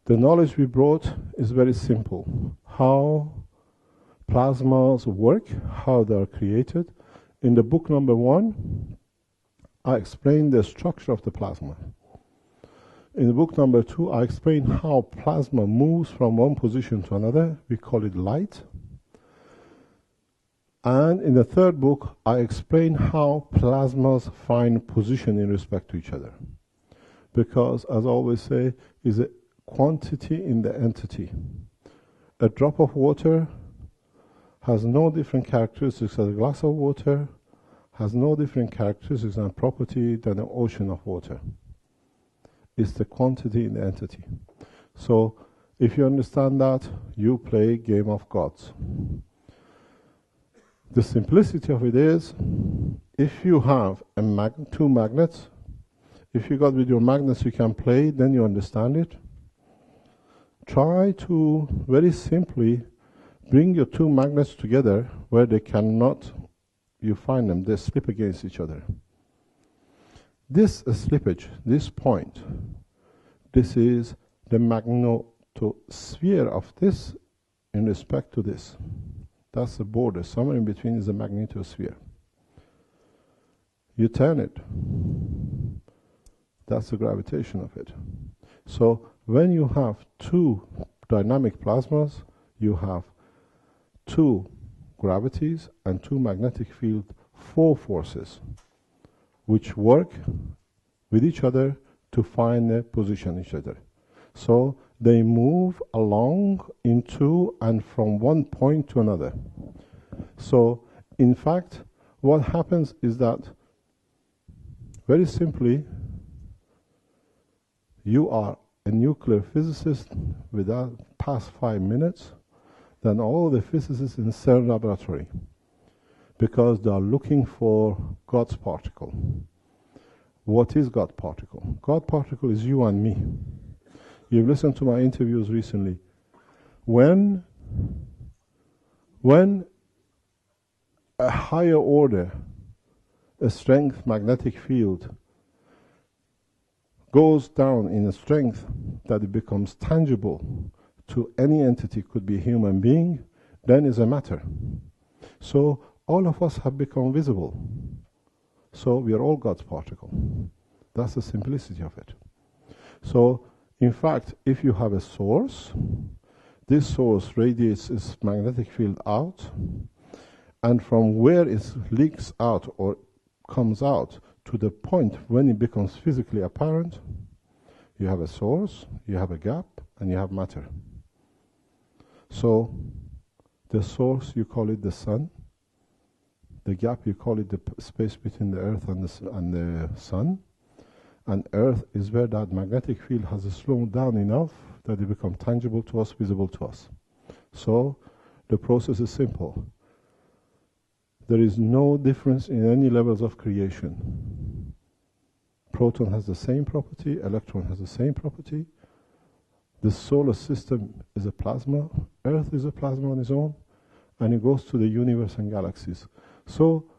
The knowledge we brought is very simple. How plasmas work, how they are created. In the book number 1, I explained the structure of the plasma. In the book number 2, I explain how plasma moves from one position to another. We call it light. And in the 3rd book, I explain how plasmas find position in respect to each other. Because, as I always say, is a quantity in the entity. A drop of water has no different characteristics as a glass of water, has no different characteristics and property than an ocean of water. It's the quantity in the entity. So, if you understand that, you play game of gods. The simplicity of it is, if you have two magnets, if you got with your magnets you can play, then you understand it. Try to, very simply, bring your two magnets together where they cannot, you find them, they slip against each other. This slippage, this point, this is the magnetosphere of this in respect to this. That's the border. Somewhere in between is the magnetosphere. You turn it. That's the gravitation of it. So when you have two dynamic plasmas, you have two gravities and two magnetic field, 4 forces, which work with each other to find a position each other. So they move along into and from one point to another. So in fact, what happens is that, very simply, you are a nuclear physicist without past 5 minutes than all the physicists in the CERN laboratory, because they are looking for God's particle. What is God particle? God particle is you and me. You've listened to my interviews recently. When a higher order, a strength magnetic field, goes down in a strength that it becomes tangible to any entity, could be a human being, then is a matter. So all of us have become visible. So we are all God's particle. That's the simplicity of it. So in fact, if you have a source, this source radiates its magnetic field out, and from where it leaks out or comes out to the point when it becomes physically apparent, you have a source, you have a gap, and you have matter. So the source, you call it the sun. The gap, you call it the space between the earth and the sun. And earth is where that magnetic field has slowed down enough that it becomes tangible to us, visible to us. So the process is simple. There is no difference in any levels of creation. Proton has the same property, electron has the same property. The solar system is a plasma, Earth is a plasma on its own, and it goes to the universe and galaxies. So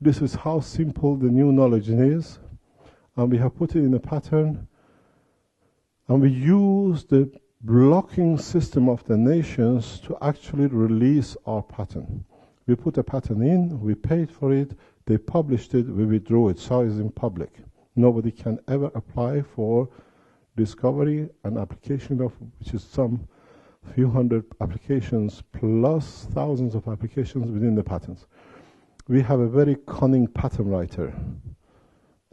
this is how simple the new knowledge is, and we have put it in a pattern, and we use the blocking system of the nations to actually release our pattern. We put a pattern in, we paid for it, they published it, we withdrew it, so it's in public. Nobody can ever apply for discovery and application of, which is some few hundred applications plus thousands of applications within the patents. We have a very cunning patent writer,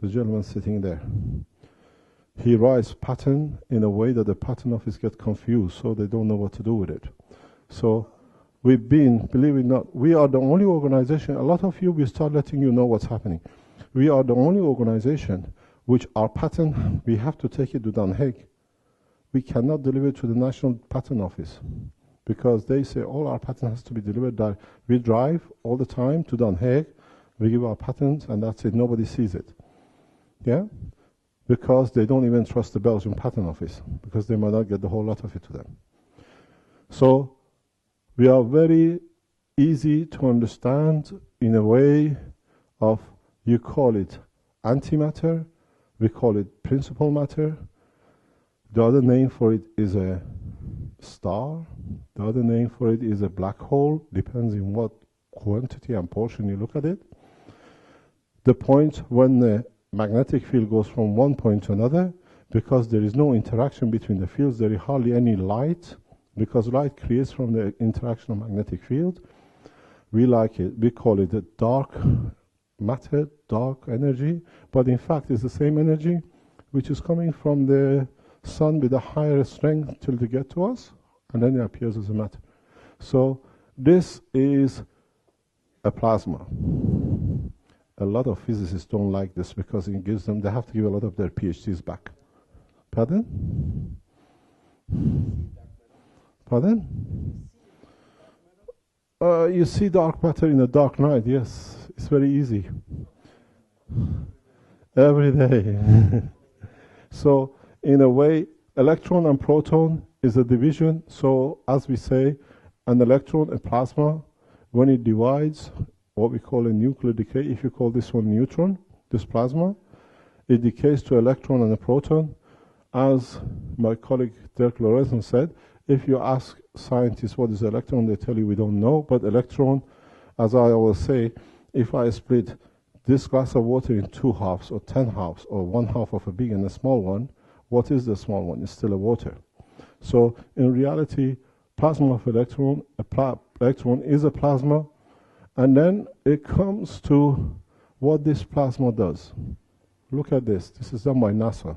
the gentleman sitting there. He writes patent in a way that the patent office gets confused, so they don't know what to do with it. So we've been, believe it or not, we are the only organization, a lot of you, we start letting you know what's happening. We are the only organization which our patent, we have to take it to Den Haag. We cannot deliver it to the National Patent Office because they say all our patent has to be delivered there. We drive all the time to Den Haag, we give our patent, and that's it, nobody sees it. Yeah? Because they don't even trust the Belgian Patent Office, because they might not get the whole lot of it to them. So we are very easy to understand in a way of, you call it antimatter, we call it principal matter, The other name for it is a star. The other name for it is a black hole, depends on what quantity and portion you look at it. The point when the magnetic field goes from one point to another, because there is no interaction between the fields, there is hardly any light, because light creates from the interaction of magnetic field. We call it a dark matter, dark energy, but in fact it's the same energy which is coming from the sun with a higher strength till they get to us, and then it appears as a matter. So this is a plasma. A lot of physicists don't like this because it gives them, they have to give a lot of their PhDs back. Pardon? Pardon? You see dark matter in a dark night, yes. It's very easy. Every day. So, in a way, electron and proton is a division. So, as we say, an electron, a plasma, when it divides, what we call a nuclear decay, if you call this one neutron, this plasma, it decays to electron and a proton. As my colleague Dirk Lorenzen said, if you ask scientists what is electron, they tell you we don't know. But electron, as I always say, if I split this glass of water in 2 halves or 10 halves or 1 half of a big and a small one, what is the small one? It's still a water. So in reality, plasma of electron, electron is a plasma, and then it comes to what this plasma does. Look at this. This is done by NASA.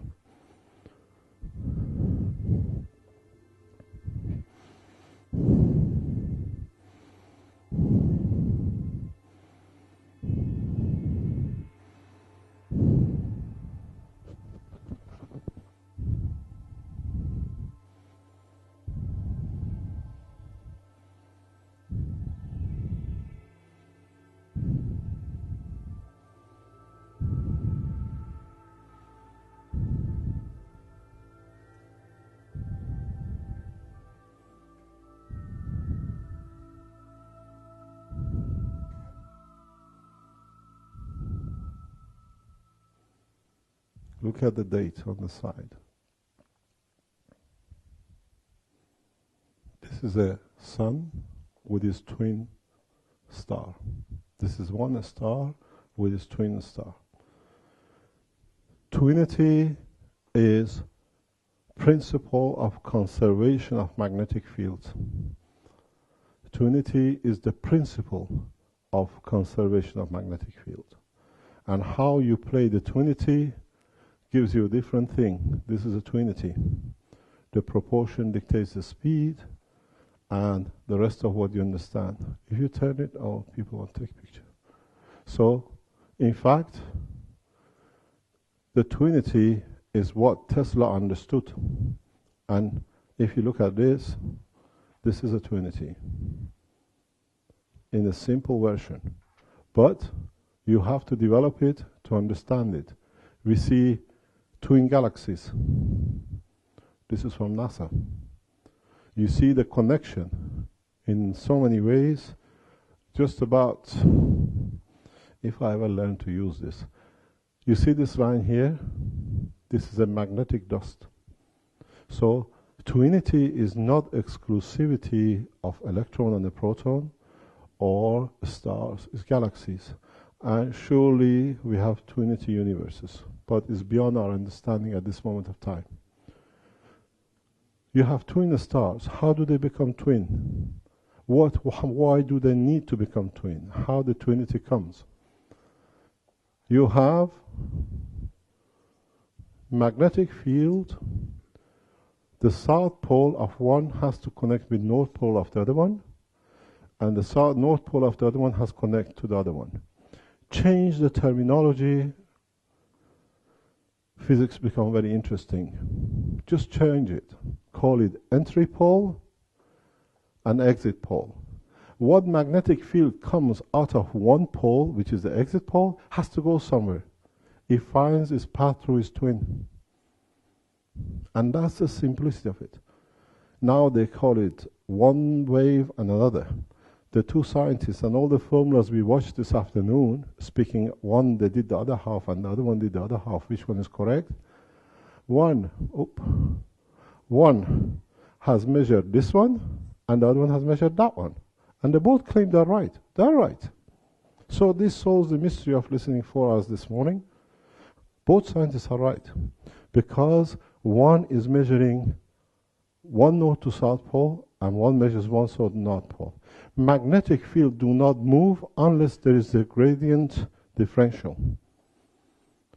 Look at the date on the side. This is a sun with its twin star. This is one star with its twin star. Twinity is principle of conservation of magnetic fields. Twinity is the principle of conservation of magnetic field. And how you play the twinity gives you a different thing. This is a twinity. The proportion dictates the speed and the rest of what you understand. If you turn it, oh, people want to take a picture. So, in fact, the twinity is what Tesla understood. And if you look at this, this is a twinity in a simple version. But you have to develop it to understand it. We see twin galaxies. This is from NASA. You see the connection in so many ways. Just about, if I ever learn to use this. You see this line here? This is a magnetic dust. So twinity is not exclusivity of electron and a proton or stars, it's galaxies. And surely we have twinity universes, but it's beyond our understanding at this moment of time. You have twin stars. How do they become twin? Why do they need to become twin? How the twinity comes? You have magnetic field. The south pole of one has to connect with north pole of the other one, and the north pole of the other one has to connect to the other one. Change the terminology, physics become very interesting. Just change it. Call it entry pole and exit pole. What magnetic field comes out of one pole, which is the exit pole, has to go somewhere. It finds its path through its twin. And that's the simplicity of it. Now they call it one wave and another. The two scientists and all the formulas we watched this afternoon, speaking, one they did the other half and the other one did the other half. Which one is correct? One, one has measured this one, and the other one has measured that one. And they both claim they're right. They're right. So this solves the mystery of listening 4 hours this morning. Both scientists are right, because one is measuring one north to south pole, and one measures one south north pole. Magnetic field do not move unless there is a gradient differential.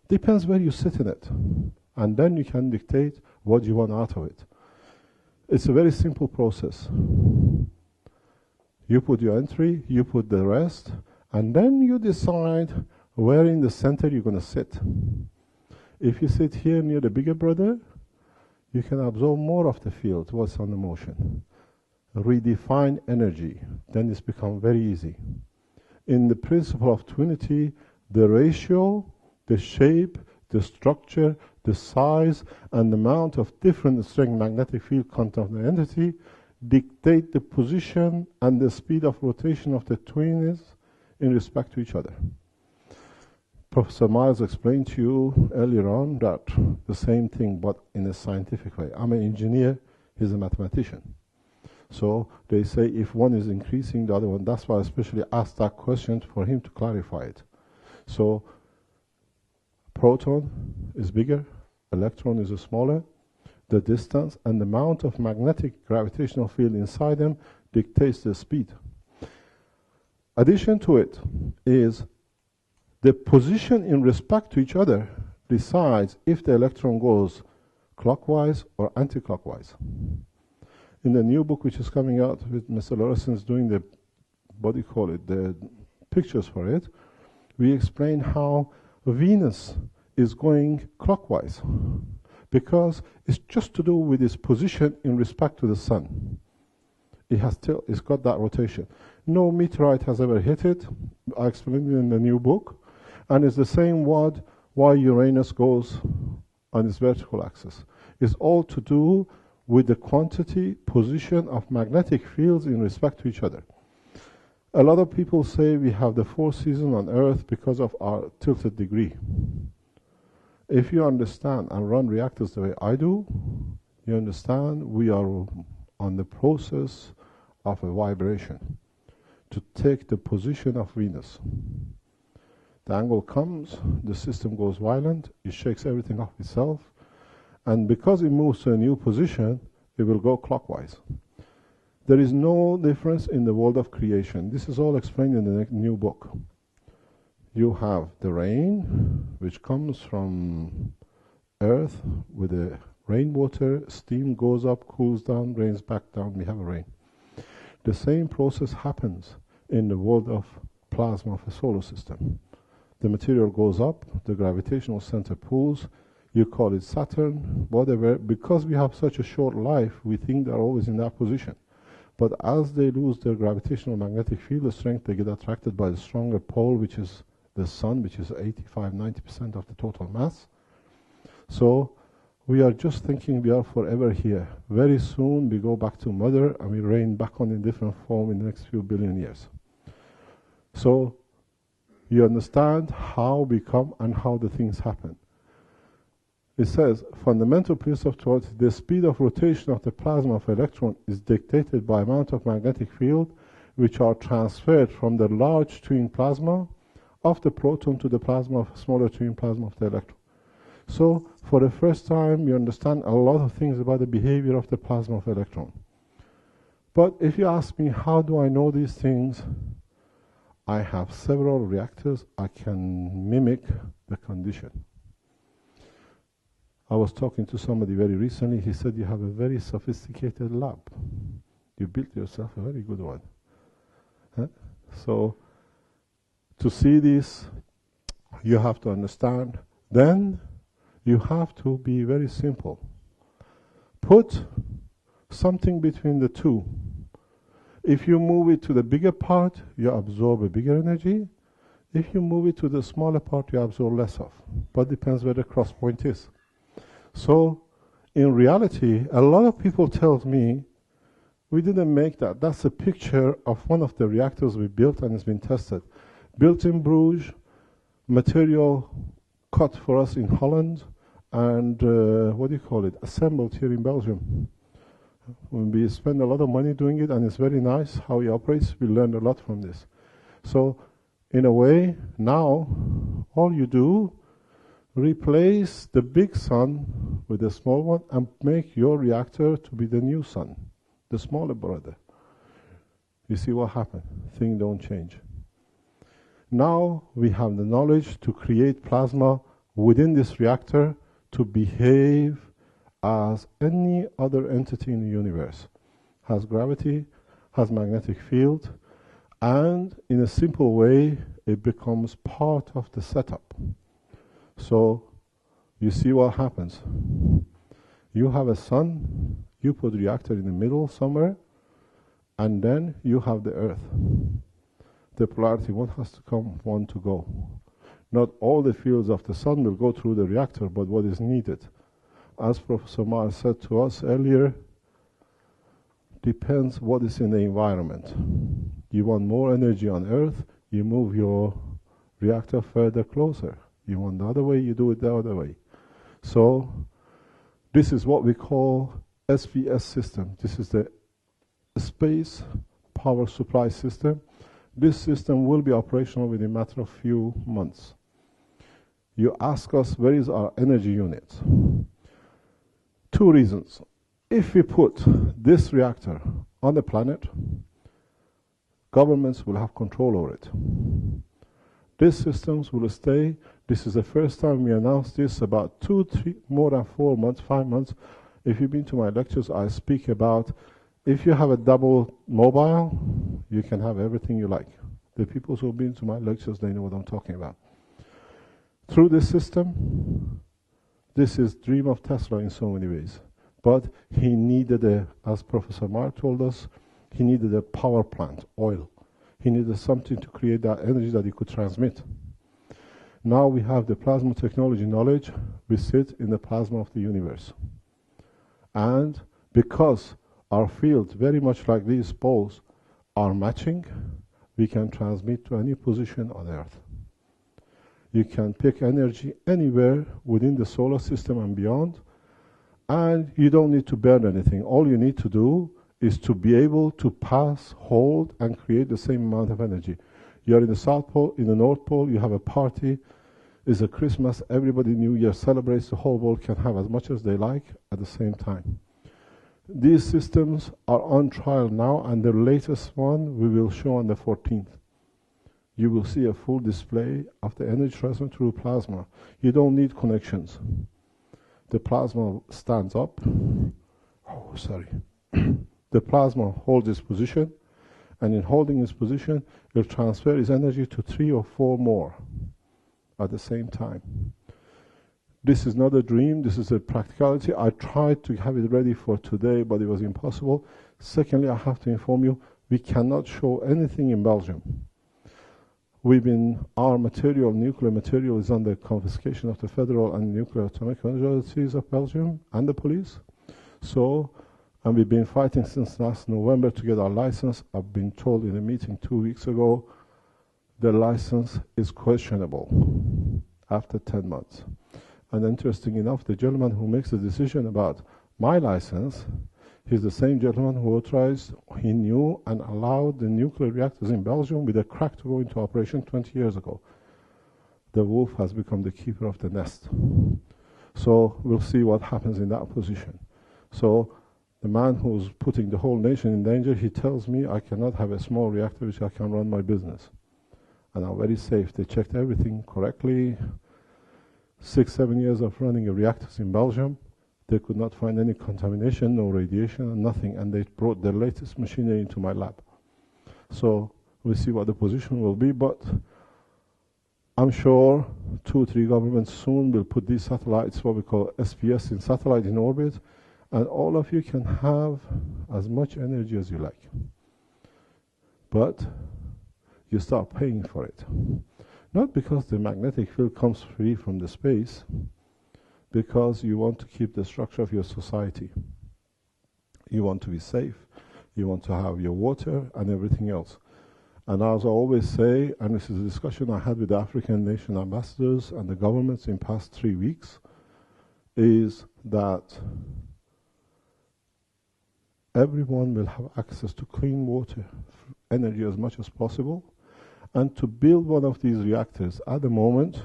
Depends where you sit in it, and then you can dictate what you want out of it. It's a very simple process. You put your entry, you put the rest, and then you decide where in the center you're going to sit. If you sit here near the bigger brother, you can absorb more of the field, what's on the motion. Redefine energy, then it's become very easy. In the principle of twinity, the ratio, the shape, the structure, the size, and the amount of different strength magnetic field content of the entity dictate the position and the speed of rotation of the twins in respect to each other. Professor Miles explained to you earlier on that the same thing, but in a scientific way. I'm an engineer, he's a mathematician. So they say if one is increasing, the other one. That's why I especially asked that question for him to clarify it. So proton is bigger, electron is smaller. The distance and the amount of magnetic gravitational field inside them dictates the speed. Addition to it is the position in respect to each other decides if the electron goes clockwise or anti-clockwise. In the new book which is coming out with Mr. Laurissen's doing the, what do you call it, the pictures for it, we explain how Venus is going clockwise because it's just to do with its position in respect to the sun. It's got that rotation. No meteorite has ever hit it. I explained it in the new book. And it's the same why Uranus goes on its vertical axis. It's all to do with the quantity, position of magnetic fields in respect to each other. A lot of people say we have the 4 seasons on Earth because of our tilted degree. If you understand and run reactors the way I do, you understand we are on the process of a vibration to take the position of Venus. The angle comes, the system goes violent, it shakes everything off itself, and because it moves to a new position, it will go clockwise. There is no difference in the world of creation. This is all explained in the new book. You have the rain, which comes from Earth with the rainwater, steam goes up, cools down, rains back down, we have a rain. The same process happens in the world of plasma of a solar system. The material goes up, the gravitational center pulls, you call it Saturn, whatever. Because we have such a short life, we think they're always in that position. But as they lose their gravitational magnetic field strength, they get attracted by the stronger pole, which is the sun, which is 85–90% of the total mass. So we are just thinking we are forever here. Very soon we go back to Mother and we rain back on in different form in the next few billion years. So you understand how we come and how the things happen. It says, fundamental principle of thought, the speed of rotation of the plasma of electron is dictated by amount of magnetic field which are transferred from the large twin plasma of the proton to the plasma of smaller twin plasma of the electron. So, for the first time, you understand a lot of things about the behavior of the plasma of electron. But if you ask me, how do I know these things? I have several reactors. I can mimic the condition. I was talking to somebody very recently. He said, you have a very sophisticated lab. You built yourself a very good one. Huh? So, to see this, you have to understand. Then, you have to be very simple. Put something between the two. If you move it to the bigger part, you absorb a bigger energy. If you move it to the smaller part, you absorb less of. But depends where the cross point is. So, in reality, a lot of people tell me, we didn't make that. That's a picture of one of the reactors we built and it's been tested. Built in Bruges, material cut for us in Holland, and assembled here in Belgium. We spend a lot of money doing it, and it's very nice how he operates. We learned a lot from this. So, in a way, now, all you do, replace the big sun with a small one and make your reactor to be the new sun, the smaller brother. You see what happened? Things don't change. Now we have the knowledge to create plasma within this reactor to behave as any other entity in the universe. Has gravity, has magnetic field, and in a simple way, it becomes part of the setup. So, you see what happens. You have a sun, you put the reactor in the middle somewhere, and then you have the Earth. The polarity, one has to come, one to go. Not all the fields of the sun will go through the reactor, but what is needed. As Professor Mar said to us earlier, depends what is in the environment. You want more energy on Earth, you move your reactor further closer. You want the other way, you do it the other way. So, this is what we call SPS system. This is the space power supply system. This system will be operational within a matter of few months. You ask us, where is our energy unit? Two reasons. If we put this reactor on the planet, governments will have control over it. These systems will stay. This is the first time we announced this about 2, 3, more than 4 months, 5 months. If you've been to my lectures, I speak about if you have a double mobile, you can have everything you like. The people who have been to my lectures, they know what I'm talking about. Through this system, this is dream of Tesla in so many ways. But he needed as Professor Mark told us, he needed a power plant, oil. He needed something to create that energy that he could transmit. Now we have the plasma technology knowledge, we sit in the plasma of the universe. And because our fields, very much like these poles, are matching, we can transmit to any position on Earth. You can pick energy anywhere within the solar system and beyond, and you don't need to burn anything. All you need to do is to be able to pass, hold, and create the same amount of energy. You're in the South Pole, in the North Pole, you have a party, it's a Christmas, everybody New Year celebrates, the whole world can have as much as they like at the same time. These systems are on trial now, and the latest one we will show on the 14th. You will see a full display of the energy transfer through plasma. You don't need connections. The plasma stands up. Oh, sorry. The plasma holds its position, and in holding its position, it will transfer its energy to 3 or 4 more at the same time. This is not a dream, this is a practicality. I tried to have it ready for today, but it was impossible. Secondly, I have to inform you, we cannot show anything in Belgium. Our material, nuclear material, is under confiscation of the Federal and Nuclear Atomic Authorities of Belgium and the police. So, and we've been fighting since last November to get our license. I've been told in a meeting 2 weeks ago, the license is questionable after 10 months. And interesting enough, the gentleman who makes the decision about my license, he's the same gentleman who authorized, he knew and allowed the nuclear reactors in Belgium with a crack to go into operation 20 years ago. The wolf has become the keeper of the nest. So we'll see what happens in that position. So the man who's putting the whole nation in danger, he tells me I cannot have a small reactor which I can run my business. And I'm very safe. They checked everything correctly. 6, 7 years of running a reactors in Belgium, they could not find any contamination, no radiation, nothing, and they brought the latest machinery into my lab. So we'll see what the position will be, but I'm sure 2 or 3 governments soon will put these satellites, what we call SPS, in satellite in orbit, and all of you can have as much energy as you like. But you start paying for it. Not because the magnetic field comes free from the space, because you want to keep the structure of your society. You want to be safe, you want to have your water and everything else. And as I always say, and this is a discussion I had with the African nation ambassadors and the governments in past 3 weeks, is that everyone will have access to clean water, energy as much as possible, and to build one of these reactors at the moment,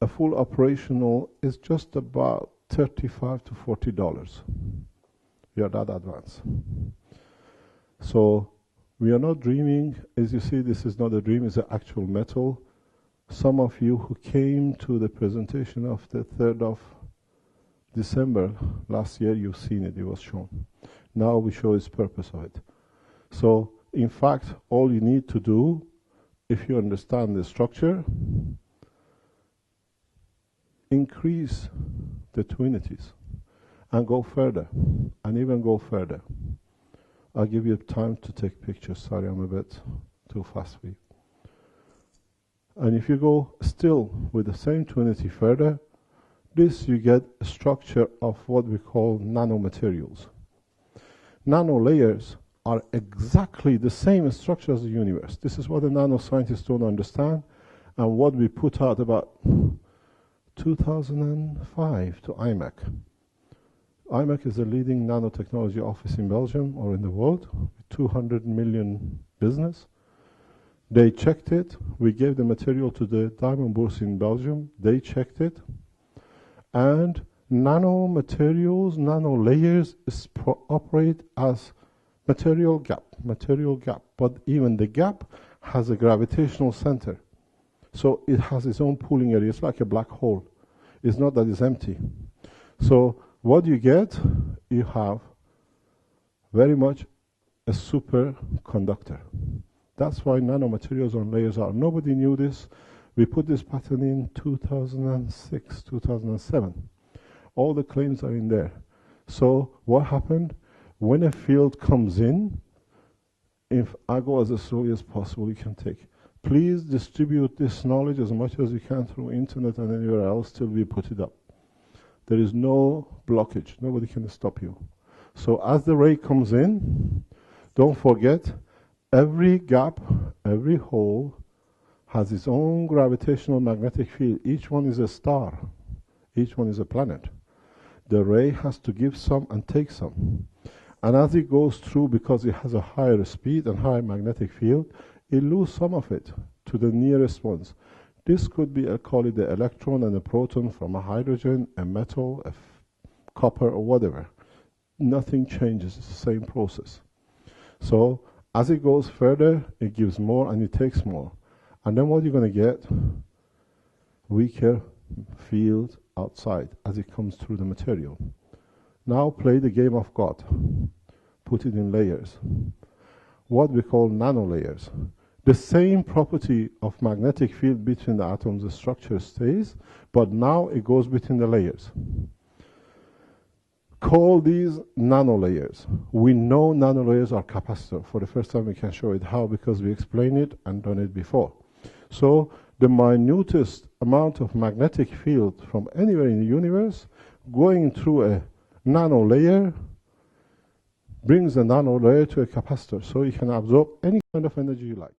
a full operational is just about $35 to $40. We are that advanced. So we are not dreaming. As you see, this is not a dream, it's an actual metal. Some of you who came to the presentation of the 3rd of December last year, you've seen it, it was shown. Now we show its purpose of it. So, in fact, all you need to do, if you understand the structure, increase the two unities and go further, and even go further. I'll give you time to take pictures. Sorry, I'm a bit too fast for you. And if you go still with the same two unity further, this you get a structure of what we call nanomaterials. Nano layers are exactly the same structure as the universe. This is what the nanoscientists don't understand, and what we put out about 2005 to IMEC. IMEC is the leading nanotechnology office in Belgium or in the world, with 200 million business. They checked it. We gave the material to the diamond bourse in Belgium. They checked it. And nanomaterials, nano layers operate as material gap. But even the gap has a gravitational center. So it has its own pooling area. It's like a black hole. It's not that it's empty. So what you get, you have very much a superconductor. That's why nanomaterials on layers are. Nobody knew this. We put this pattern in 2006, 2007. All the claims are in there. So what happened? When a field comes in, if I go as slowly as possible, you can take. Please distribute this knowledge as much as you can through internet and anywhere else till we put it up. There is no blockage. Nobody can stop you. So as the ray comes in, don't forget, every gap, every hole has its own gravitational magnetic field. Each one is a star. Each one is a planet. The ray has to give some and take some. And as it goes through, because it has a higher speed and higher magnetic field, it loses some of it to the nearest ones. This could be, I'll call it the electron and a proton from a hydrogen, a metal, a copper, or whatever. Nothing changes. It's the same process. So as it goes further, it gives more and it takes more. And then what you're going to get? Weaker field outside as it comes through the material. Now play the game of God. Put it in layers. What we call nanolayers. The same property of magnetic field between the atoms, the structure stays, but now it goes between the layers. Call these nanolayers. We know nanolayers are capacitor. For the first time we can show it. How? Because we explained it and done it before. So the minutest amount of magnetic field from anywhere in the universe going through a nanolayer brings the nanolayer to a capacitor, so you can absorb any kind of energy you like.